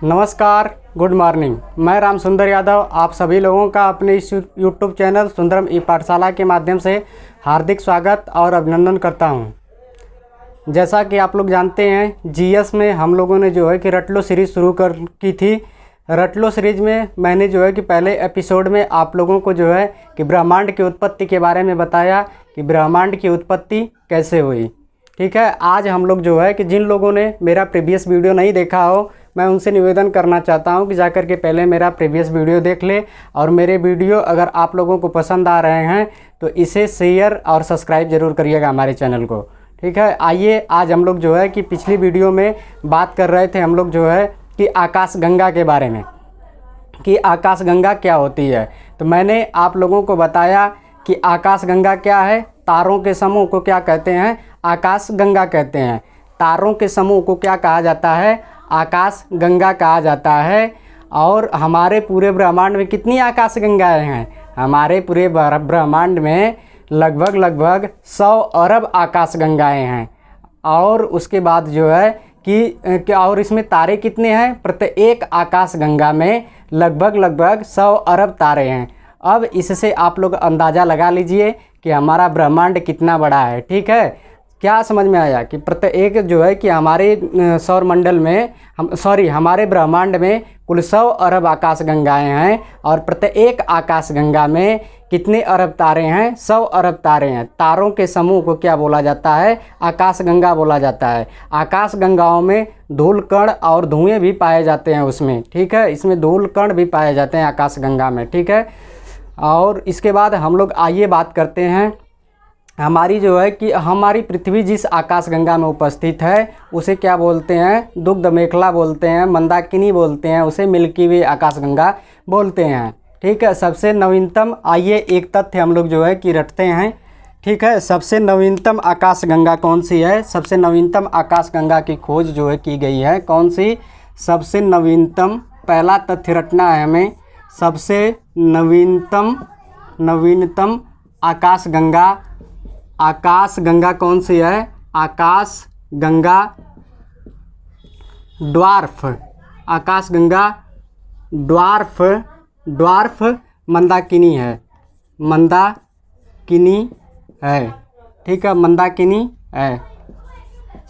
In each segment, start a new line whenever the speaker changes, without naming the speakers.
नमस्कार, good morning. मैं राम सुंदर यादव आप सभी लोगों का अपने इस यूट्यूब चैनल सुंदरम ई पाठशाला के माध्यम से हार्दिक स्वागत और अभिनंदन करता हूं। जैसा कि आप लोग जानते हैं, जीएस में हम लोगों ने जो है कि रट लो सीरीज़ शुरू की थी। रट लो सीरीज़ में मैंने जो है कि पहले एपिसोड में आप लोगों को जो है कि ब्रह्मांड की उत्पत्ति के बारे में बताया कि ब्रह्मांड की उत्पत्ति कैसे हुई। ठीक है, आज हम लोग जो है कि जिन लोगों ने मेरा प्रीवियस वीडियो नहीं देखा हो, मैं उनसे निवेदन करना चाहता हूं कि जाकर के पहले मेरा प्रीवियस वीडियो देख ले और मेरे वीडियो अगर आप लोगों को पसंद आ रहे हैं तो इसे शेयर और सब्सक्राइब ज़रूर करिएगा हमारे चैनल को। ठीक है, आइए आज हम लोग जो है कि पिछली वीडियो में बात कर रहे थे हम लोग जो है कि आकाशगंगा के बारे में कि आकाशगंगा क्या होती है। तो मैंने आप लोगों को बताया कि आकाशगंगा क्या है, तारों के समूह को क्या कहते हैं, आकाशगंगा कहते हैं। तारों के समूह को क्या कहा जाता है, आकाशगंगा कहा जाता है। और हमारे पूरे ब्रह्मांड में कितनी आकाशगंगाएं हैं? हमारे पूरे ब्रह्मांड में लगभग 100 अरब आकाशगंगाएं हैं। और उसके बाद जो है कि और इसमें तारे कितने हैं? प्रत्येक आकाशगंगा में लगभग 100 अरब तारे हैं। अब इससे आप लोग अंदाज़ा लगा लीजिए कि हमारा ब्रह्मांड कितना बड़ा है। ठीक है, क्या समझ में आया कि प्रत्येक जो है कि हमारे सौरमंडल में हमारे ब्रह्मांड में कुल 100 अरब आकाशगंगाएं हैं और प्रत्येक आकाशगंगा में कितने अरब तारे हैं? 100 अरब तारे हैं। तारों के समूह को क्या बोला जाता है? आकाशगंगा बोला जाता है। आकाशगंगाओं में धूल कण और धुएं भी पाए जाते हैं उसमें। ठीक है, इसमें धूल कण भी पाए जाते हैं आकाशगंगा में। ठीक है, और इसके बाद हम लोग आइए बात करते हैं हमारी जो है कि हमारी पृथ्वी जिस आकाशगंगा में उपस्थित है उसे क्या बोलते हैं? दुग्ध मेखला बोलते हैं, मंदाकिनी बोलते हैं, उसे मिल्की वे आकाशगंगा बोलते हैं। ठीक है, सबसे नवीनतम आइए एक तथ्य हम लोग जो है कि रटते हैं। ठीक है, सबसे नवीनतम आकाशगंगा कौन सी है? सबसे नवीनतम आकाशगंगा की खोज जो है की गई है कौन सी? सबसे नवीनतम, पहला तथ्य रटना है हमें। सबसे नवीनतम आकाशगंगा कौन सी है? आकाशगंगा ड्वार्फ मंदाकिनी है। ठीक है, मंदाकिनी है।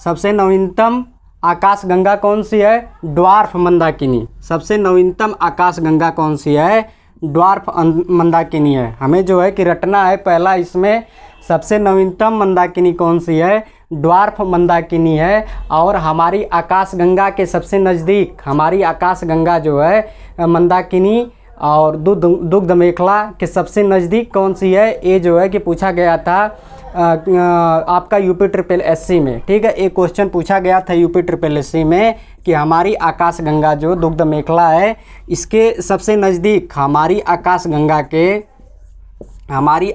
सबसे नवीनतम आकाशगंगा कौन सी है? ड्वार्फ मंदाकिनी। सबसे नवीनतम आकाशगंगा कौन सी है? ड्वार्फ मंदाकिनी है। हमें जो है कि रटना है पहला इसमें सबसे नवीनतम मंदाकिनी कौन सी है? ड्वार्फ मंदाकिनी है। और हमारी आकाशगंगा के सबसे नज़दीक हमारी आकाशगंगा जो है मंदाकिनी और दुग्ध मेखला के सबसे नज़दीक कौन सी है? ये जो है कि पूछा गया था आपका UPSSC में। ठीक है, एक क्वेश्चन पूछा गया था UPSSC में कि हमारी आकाशगंगा जो दुग्ध मेखला है इसके सबसे नज़दीक हमारी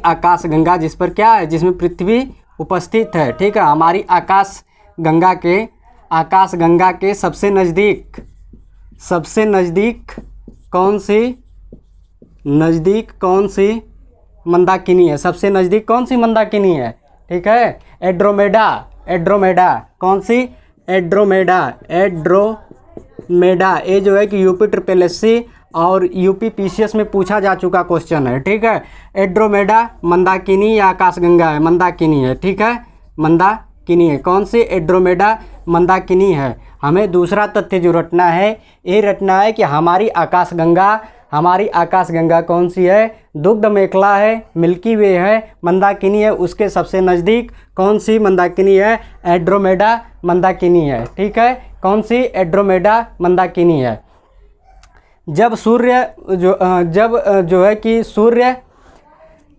आकाशगंगा जिस पर क्या है, जिसमें पृथ्वी उपस्थित है। ठीक है, हमारी आकाशगंगा के सबसे नज़दीक कौन सी मंदाकिनी है? सबसे नज़दीक कौन सी मंदाकिनी है? ठीक है, एड्रोमेडा। कौन सी? एड्रोमेडा। ये जो है कि UPSSC और UPPCS में पूछा जा चुका क्वेश्चन है। ठीक है, एड्रोमेडा मंदाकिनी या आकाशगंगा है? मंदाकिनी है। ठीक है, मंदाकिनी है। कौन सी? एड्रोमेडा मंदाकिनी है। हमें दूसरा तथ्य जो रटना है ये रटना है कि हमारी आकाशगंगा कौन सी है? दुग्ध मेखला है, मिल्की वे है, मंदाकिनी है। उसके सबसे नज़दीक कौन सी मंदाकिनी है? एड्रोमेडा मंदाकिनी है। ठीक है, कौन सी? एड्रोमेडा मंदाकिनी है। जब जो है कि सूर्य,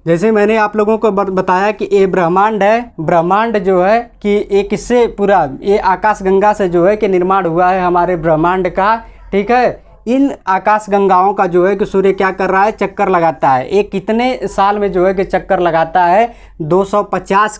जैसे मैंने आप लोगों को बताया कि ये ब्रह्मांड है। ब्रह्मांड जो है कि एक इससे पूरा ये आकाशगंगा से जो है कि निर्माण हुआ है हमारे ब्रह्मांड का। ठीक है, इन आकाशगंगाओं का जो है कि सूर्य क्या कर रहा है? चक्कर लगाता है। ये कितने साल में जो है कि चक्कर लगाता है? 250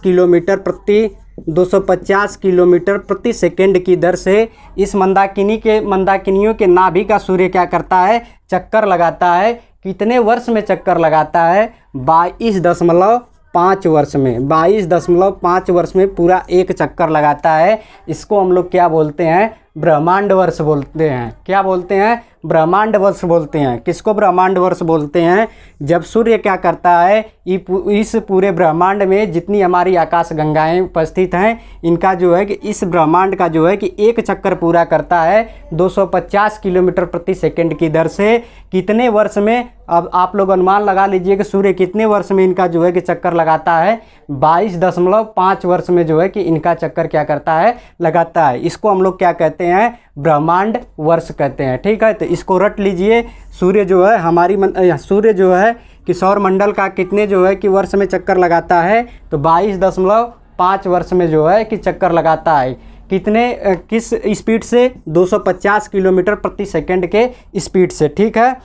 किलोमीटर प्रति सेकंड की दर से इस मंदाकिनियों के नाभि का सूर्य क्या करता है? चक्कर लगाता है। कितने वर्ष में चक्कर लगाता है? 22.5 वर्ष में, 22.5 वर्ष में पूरा एक चक्कर लगाता है। इसको हम लोग क्या बोलते हैं? ब्रह्मांड वर्ष बोलते हैं। क्या बोलते हैं? ब्रह्मांड वर्ष बोलते हैं। किसको ब्रह्मांड वर्ष बोलते हैं? जब सूर्य क्या करता है, इस पूरे ब्रह्मांड में जितनी हमारी आकाश गंगाएं उपस्थित हैं, इनका जो है कि इस ब्रह्मांड का जो है कि एक चक्कर पूरा करता है 250 किलोमीटर प्रति सेकंड की दर से। कितने वर्ष में? अब आप लोग अनुमान लगा लीजिए कि सूर्य कितने वर्ष में इनका जो है कि चक्कर लगाता है। 22.5 वर्ष में जो है कि इनका चक्कर क्या करता है, लगाता है। इसको हम लोग क्या कहते हैं? ब्रह्मांड वर्ष कहते हैं। ठीक है, तो इसको रट लीजिए। सूर्य जो है सूर्य जो है कि सौर मंडल का कितने जो है कि वर्ष में चक्कर लगाता है, तो 22.5 वर्ष में जो है कि चक्कर लगाता है। किस स्पीड से? 250 किलोमीटर प्रति सेकंड के स्पीड से। ठीक है,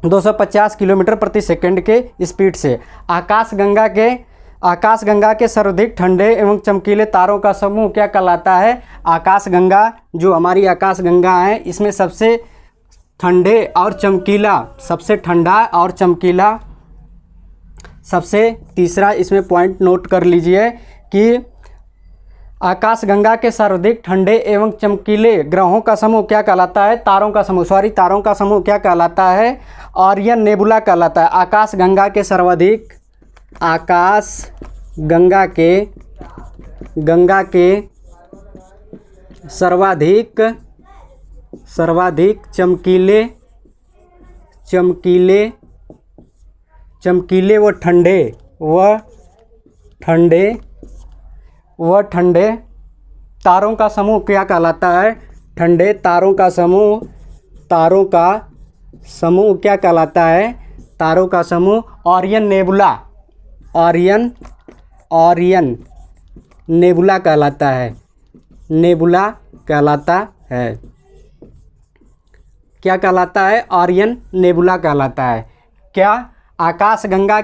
250 किलोमीटर प्रति सेकंड के स्पीड से। आकाश गंगा के सर्वाधिक ठंडे एवं चमकीले तारों का समूह क्या कहलाता है? आकाश गंगा, जो हमारी आकाश गंगा है, इसमें सबसे ठंडे और चमकीला, सबसे ठंडा और चमकीला, सबसे तीसरा इसमें पॉइंट नोट कर लीजिए कि आकाश गंगा के सर्वाधिक ठंडे एवं चमकीले ग्रहों का समूह क्या कहलाता है? तारों का समूह क्या कहलाता है? ओरियन नेबुला कहलाता है। आकाश गंगा के सर्वाधिक चमकीले व ठंडे तारों का समूह क्या कहलाता है? ठंडे तारों का समूह क्या कहलाता है? तारों का समूह ओरियन नेबुला कहलाता है। क्या कहलाता है? ओरियन नेबुला कहलाता है। क्या? आकाश गंगा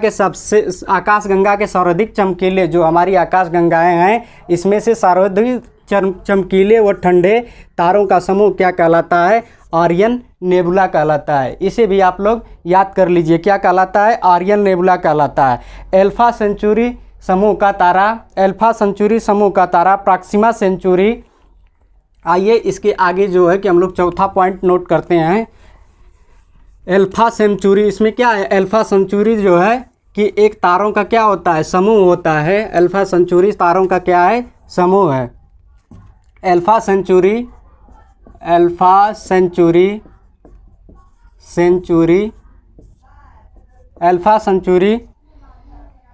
के सर्वाधिक चमकीले, जो हमारी आकाश गंगाएं हैं, इसमें से सर्वाधिक चमकीले व ठंडे तारों का समूह क्या कहलाता है? ओरियन नेबुला कहलाता है। इसे भी आप लोग याद कर लीजिए। क्या कहलाता है? ओरियन नेबुला कहलाता है। अल्फा सेंचुरी समूह का तारा प्रॉक्सिमा सेंचुरी। आइए इसके आगे जो है कि हम लोग चौथा पॉइंट नोट करते हैं। अल्फा सेंचुरी, इसमें क्या है? अल्फा सेंचुरी जो है कि एक तारों का क्या होता है? समूह होता है। अल्फा सेंचुरी तारों का क्या है? समूह है। अल्फा सेंचुरी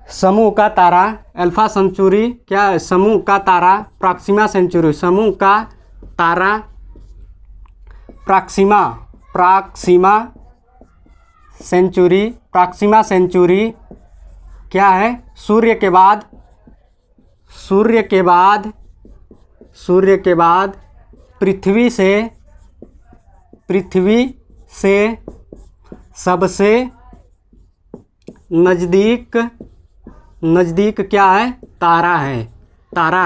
समूह का तारा। अल्फा सेंचुरी क्या है? समूह का तारा। प्रॉक्सिमा सेंचुरी समूह का तारा। प्रॉक्सिमा सेंचुरी क्या है? सूर्य के बाद पृथ्वी से सबसे नज़दीक क्या है? तारा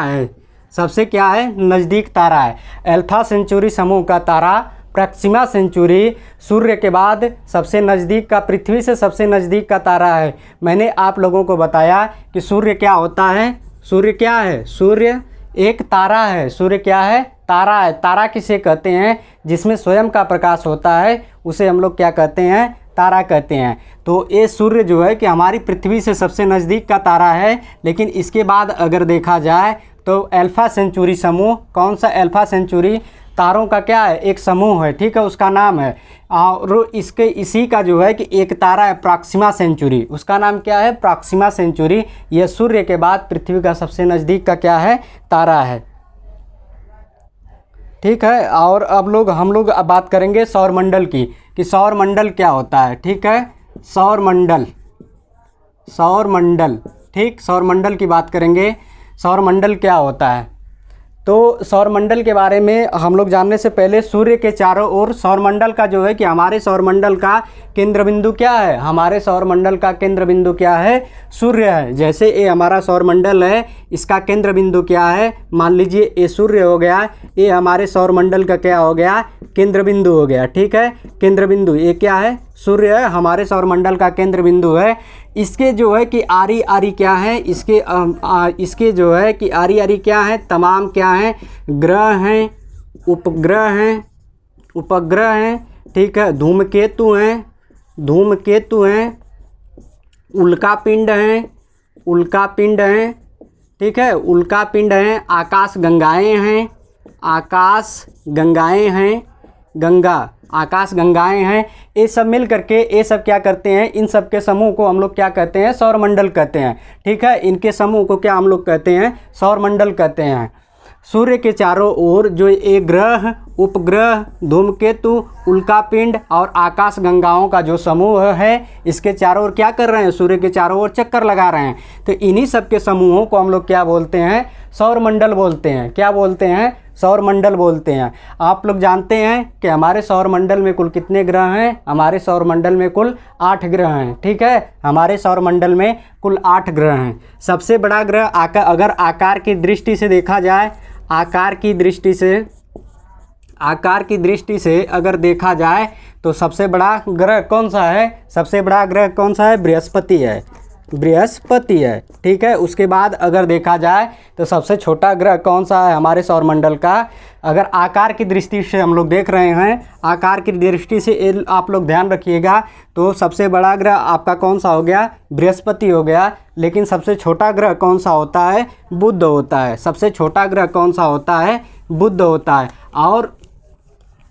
है। सबसे क्या है? नज़दीक तारा है। अल्फा सेंचुरी समूह का तारा प्रॉक्सिमा सेंचुरी सूर्य के बाद सबसे नज़दीक का, पृथ्वी से सबसे नज़दीक का तारा है। मैंने आप लोगों को बताया कि सूर्य क्या होता है? सूर्य क्या है? सूर्य एक तारा है। सूर्य क्या है? तारा है। तारा किसे कहते हैं? जिसमें स्वयं का प्रकाश होता है, उसे हम लोग क्या कहते हैं? तारा कहते हैं। तो ये सूर्य जो है कि हमारी पृथ्वी से सबसे नज़दीक का तारा है। लेकिन इसके बाद अगर देखा जाए तो अल्फा सेंचुरी समूह, कौन सा? अल्फा सेंचुरी तारों का क्या है? एक समूह है। ठीक है, उसका नाम है। और इसी का जो है कि एक तारा है प्रॉक्सिमा सेंचुरी। उसका नाम क्या है? Proxima Centauri. यह सूर्य के बाद पृथ्वी का सबसे नज़दीक का क्या है? तारा है। ठीक है, और अब हम लोग बात करेंगे सौरमंडल की, कि सौरमंडल क्या होता है। ठीक है, सौरमंडल। ठीक, सौरमंडल की बात करेंगे। सौरमंडल क्या होता है? तो सौरमंडल के बारे में हम लोग जानने से पहले सूर्य के चारों ओर सौरमंडल का जो है कि हमारे सौरमंडल का केंद्र बिंदु क्या है? हमारे सौरमंडल का केंद्र बिंदु क्या है? सूर्य है। जैसे ये हमारा सौरमंडल है, इसका केंद्र बिंदु क्या है? मान लीजिए ये सूर्य हो गया, ये हमारे सौरमंडल का क्या हो गया? केंद्र बिंदु हो गया। ठीक है, केंद्र बिंदु ये क्या है? सूर्य है, हमारे सौरमंडल का केंद्र बिंदु है। इसके जो है कि आरी आरी क्या है? इसके जो है कि आरी आरी क्या है? तमाम क्या है? ग्रह हैं, उपग्रह हैं, ठीक है, धूमकेतु हैं, उल्कापिंड हैं, ठीक है, उल्कापिंड हैं, आकाशगंगाएं हैं। ये सब मिल करके ये सब क्या करते हैं, इन सब के समूह को हम लोग क्या कहते हैं, सौरमंडल कहते हैं, ठीक है। इनके समूह को क्या हम लोग कहते हैं, सौरमंडल कहते हैं। सूर्य के चारों ओर जो ये ग्रह, उपग्रह, धूमकेतु, उल्कापिंड और आकाशगंगाओं का जो समूह है, इसके चारों ओर क्या कर रहे हैं, सूर्य के चारों ओर चक्कर लगा रहे हैं। तो इन्हीं सब के समूहों को हम लोग क्या बोलते हैं, सौरमंडल बोलते हैं। क्या बोलते हैं, सौरमंडल बोलते हैं। आप लोग जानते हैं कि हमारे सौरमंडल में कुल कितने ग्रह हैं, हमारे सौरमंडल में कुल 8 ग्रह हैं, ठीक है। हमारे सौरमंडल में कुल 8 ग्रह हैं। सबसे बड़ा ग्रह अगर आकार की दृष्टि से देखा जाए, आकार की दृष्टि से अगर देखा जाए तो सबसे बड़ा ग्रह कौन सा है, सबसे बड़ा ग्रह कौन सा है, बृहस्पति है, ठीक है। उसके बाद अगर देखा जाए तो सबसे छोटा ग्रह कौन सा है हमारे सौरमंडल का, अगर आकार की दृष्टि से हम लोग देख रहे हैं, आकार की दृष्टि से आप लोग ध्यान रखिएगा, तो सबसे बड़ा ग्रह आपका कौन सा हो गया, बृहस्पति हो गया। लेकिन सबसे छोटा ग्रह कौन सा होता है, बुध होता है। सबसे छोटा ग्रह कौन सा होता है, बुध होता है। और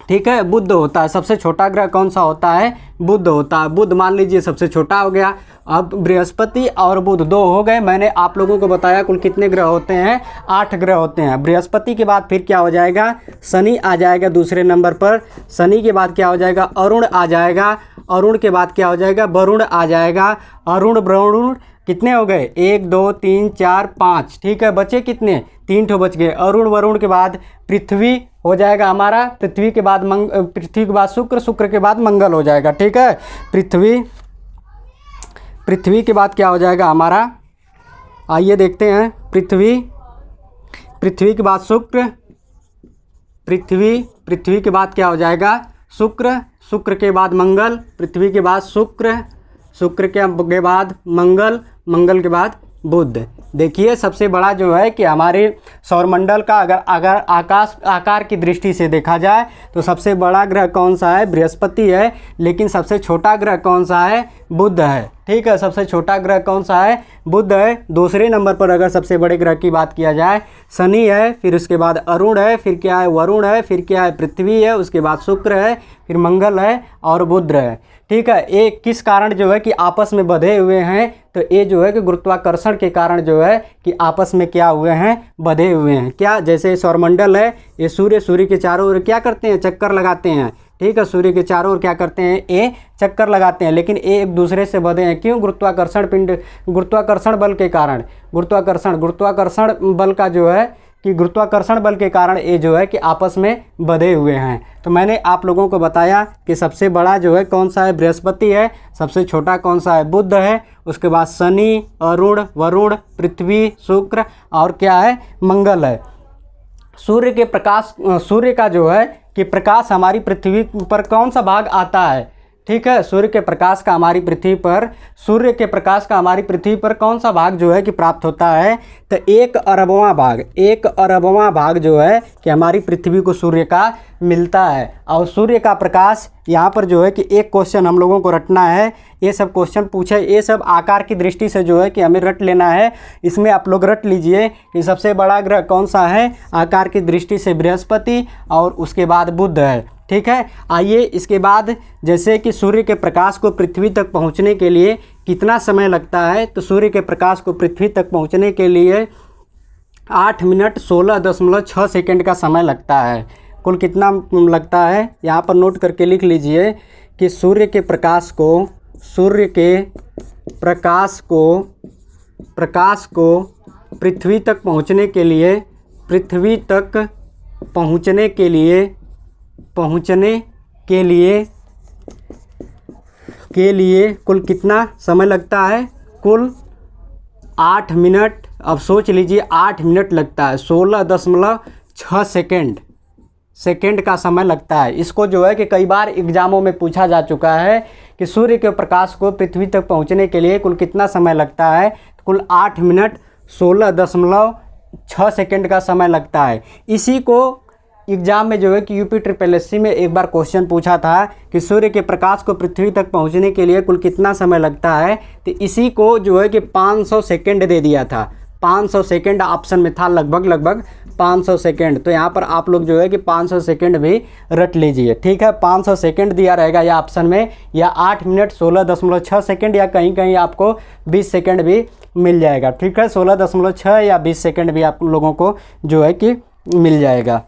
ठीक है, बुध होता है। सबसे छोटा ग्रह कौन सा होता है, बुध होता है। बुध मान लीजिए सबसे छोटा हो गया। अब बृहस्पति और बुध 2 हो गए। मैंने आप लोगों को बताया कुल कितने ग्रह होते हैं, 8 ग्रह होते हैं। बृहस्पति के बाद फिर क्या हो जाएगा, शनि आ जाएगा दूसरे नंबर पर। शनि के बाद क्या हो जाएगा, अरुण आ जाएगा। अरुण के बाद क्या हो जाएगा, वरुण आ जाएगा। अरुण वरुण कितने हो गए, 1 2 3 4 5, ठीक है। बचे कितने, 3 ठो बच गए। अरुण वरुण के बाद पृथ्वी हो जाएगा हमारा। पृथ्वी के बाद शुक्र, शुक्र के बाद मंगल हो जाएगा, ठीक है। पृथ्वी के बाद क्या हो जाएगा हमारा, आइए देखते हैं। पृथ्वी के बाद शुक्र, पृथ्वी के बाद क्या हो जाएगा, शुक्र, शुक्र के बाद मंगल, पृथ्वी के बाद शुक्र, शुक्र के बाद मंगल, मंगल के बाद बुध। देखिए सबसे बड़ा जो है कि हमारे सौरमंडल का अगर आकार की दृष्टि से देखा जाए तो सबसे बड़ा ग्रह कौन सा है, बृहस्पति है। लेकिन सबसे छोटा ग्रह कौन सा है, बुध है, ठीक है। सबसे छोटा ग्रह कौन सा है, बुध है। दूसरे नंबर पर अगर सबसे बड़े ग्रह की बात किया जाए, शनि है, फिर उसके बाद अरुण है, फिर क्या है, वरुण है, फिर क्या है, पृथ्वी है, उसके बाद शुक्र है, फिर मंगल है और बुध है, ठीक है। ये किस कारण जो है कि आपस में बंधे हुए हैं, तो ये जो है कि गुरुत्वाकर्षण के कारण जो है कि आपस में क्या हुए हैं, बंधे हुए हैं। क्या, जैसे सौरमंडल है, ये सूर्य के चारों ओर क्या करते हैं, चक्कर लगाते हैं, ठीक है। सूर्य के चारों ओर क्या करते हैं, ये चक्कर लगाते हैं। लेकिन ये एक दूसरे से बंधे हैं, क्यों, गुरुत्वाकर्षण बल के कारण। गुरुत्वाकर्षण बल का जो है कि गुरुत्वाकर्षण बल के कारण ये जो है कि आपस में बंधे हुए हैं। तो मैंने आप लोगों को बताया कि सबसे बड़ा जो है कौन सा है, बृहस्पति है। सबसे छोटा कौन सा है, बुध है। उसके बाद शनि, अरुण, वरुण, पृथ्वी, शुक्र और क्या है, मंगल है। सूर्य का जो है कि प्रकाश हमारी पृथ्वी पर कौन सा भाग आता है, ठीक है। सूर्य के प्रकाश का हमारी पृथ्वी पर कौन सा भाग जो है कि प्राप्त होता है, तो 1 अरबवां भाग जो है कि हमारी पृथ्वी को सूर्य का मिलता है। और सूर्य का प्रकाश यहाँ पर जो है कि एक क्वेश्चन हम लोगों को रटना है। ये सब क्वेश्चन पूछे, ये सब आकार की दृष्टि से जो है कि हमें रट लेना है। इसमें आप लोग रट लीजिए कि सबसे बड़ा ग्रह कौन सा है, आकार की दृष्टि से बृहस्पति और उसके बाद बुध है, ठीक है। आइए इसके बाद जैसे कि सूर्य के प्रकाश को पृथ्वी तक पहुंचने के लिए कितना समय लगता है, तो सूर्य के प्रकाश को पृथ्वी तक पहुंचने के लिए 8 मिनट 16.6 सेकंड का समय लगता है। कुल कितना लगता है, यहाँ पर नोट करके लिख लीजिए कि सूर्य के प्रकाश को पृथ्वी तक पहुंचने के लिए कुल कितना समय लगता है, कुल 8 मिनट। अब सोच लीजिए 8 मिनट लगता है, 16.6 सेकेंड का समय लगता है। इसको जो है कि कई बार एग्जामों में पूछा जा चुका है कि सूर्य के प्रकाश को पृथ्वी तक पहुंचने के लिए कुल कितना समय लगता है, कुल 8 मिनट 16.6 सेकेंड का समय लगता है। इसी को एग्जाम में जो है कि यूपी SSS में एक बार क्वेश्चन पूछा था कि सूर्य के प्रकाश को पृथ्वी तक पहुंचने के लिए कुल कितना समय लगता है, तो इसी को जो है कि 500 सेकेंड दे दिया था। 500 सेकेंड ऑप्शन में था, लगभग 500 सेकेंड। तो यहाँ पर आप लोग जो है कि 500 सेकेंड भी रट लीजिए, ठीक है। 500 सेकेंड दिया रहेगा या ऑप्शन में, या 8 मिनट 16.6 सेकेंड, या कहीं कहीं आपको 20 सेकेंड भी मिल जाएगा, ठीक है। 16.6 या 20 सेकेंड भी आप लोगों को जो है कि मिल जाएगा।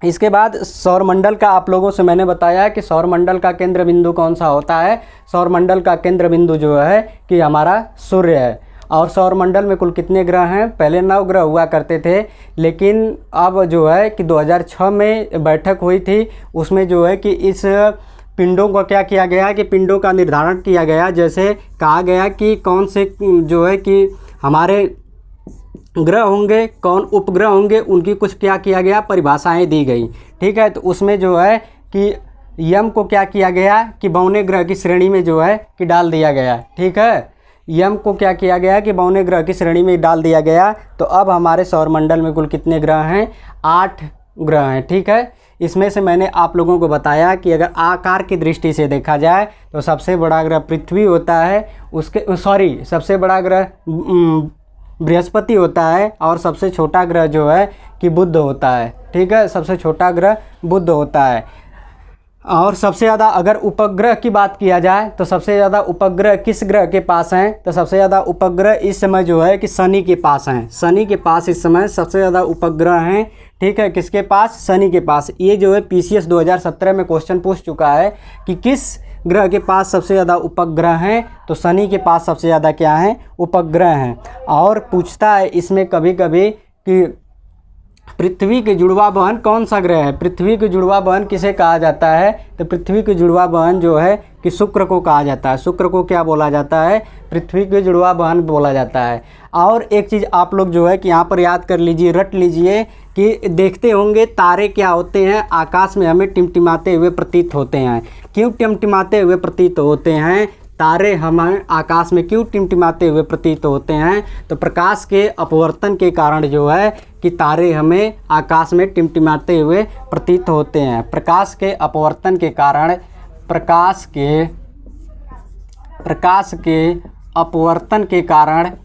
इसके बाद सौरमंडल का आप लोगों से मैंने बताया कि सौरमंडल का केंद्र बिंदु कौन सा होता है। सौरमंडल का केंद्र बिंदु जो है कि हमारा सूर्य है। और सौरमंडल में कुल कितने ग्रह हैं? पहले 9 ग्रह हुआ करते थे, लेकिन अब जो है कि 2006 में बैठक हुई थी, उसमें जो है कि इस पिंडों को क्या किया गया कि पिंडों का निर्धारण किया गया। जैसे कहा गया कि कौन से जो है कि हमारे ग्रह होंगे, कौन उपग्रह होंगे, उनकी कुछ क्या किया गया, परिभाषाएं दी गई, ठीक है। तो उसमें जो है कि यम को क्या किया गया कि बौने ग्रह की श्रेणी में जो है कि डाल दिया गया, ठीक है। यम को क्या किया गया कि बौने ग्रह की श्रेणी में डाल दिया गया। तो अब हमारे सौरमंडल में कुल कितने ग्रह हैं? 8 ग्रह हैं, ठीक है। इसमें से मैंने आप लोगों को बताया कि अगर आकार की दृष्टि से देखा जाए तो सबसे बड़ा ग्रह पृथ्वी होता है, सबसे बड़ा ग्रह बृहस्पति होता है, और सबसे छोटा ग्रह जो है कि बुध होता है, ठीक है। सबसे छोटा ग्रह बुध होता है। और सबसे ज़्यादा अगर उपग्रह की बात किया जाए तो सबसे ज़्यादा उपग्रह किस ग्रह के पास हैं? तो सबसे ज़्यादा उपग्रह इस समय जो है कि शनि के पास हैं। शनि के पास इस समय सबसे ज़्यादा उपग्रह हैं, ठीक है। किसके पास? शनि के पास। ये जो है PCS 2017 में क्वेश्चन पूछ चुका है कि किस ग्रह के पास सबसे ज़्यादा उपग्रह हैं, तो शनि के पास सबसे ज़्यादा क्या हैं? उपग्रह हैं। और पूछता है इसमें कभी कभी कि पृथ्वी के जुड़वा बहन कौन सा ग्रह है? पृथ्वी के जुड़वा बहन किसे कहा जाता है? तो पृथ्वी के जुड़वा बहन जो है कि शुक्र को कहा जाता है। शुक्र को क्या बोला जाता है? पृथ्वी के जुड़वा बहन बोला जाता है। और एक चीज़ आप लोग जो है कि यहाँ पर याद कर लीजिए, रट लीजिए कि देखते होंगे तारे क्या होते हैं, आकाश में हमें टिमटिमाते हुए प्रतीत होते हैं। क्यों टिमटिमाते हुए प्रतीत होते हैं? तारे हमें आकाश में क्यों टिमटिमाते हुए प्रतीत होते हैं? तो प्रकाश के अपवर्तन के कारण जो है कि तारे हमें आकाश में टिमटिमाते हुए प्रतीत होते हैं। प्रकाश के अपवर्तन के कारण, प्रकाश के अपवर्तन के कारण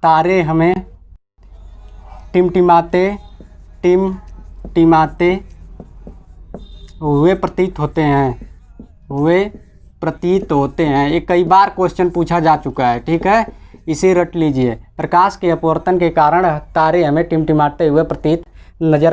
तारे हमें टिमटिमाते हुए प्रतीत होते हैं। ये कई बार क्वेश्चन पूछा जा चुका है, ठीक है। इसे रट लीजिए। प्रकाश के अपवर्तन के कारण तारे हमें टिमटिमाते हुए प्रतीत नजर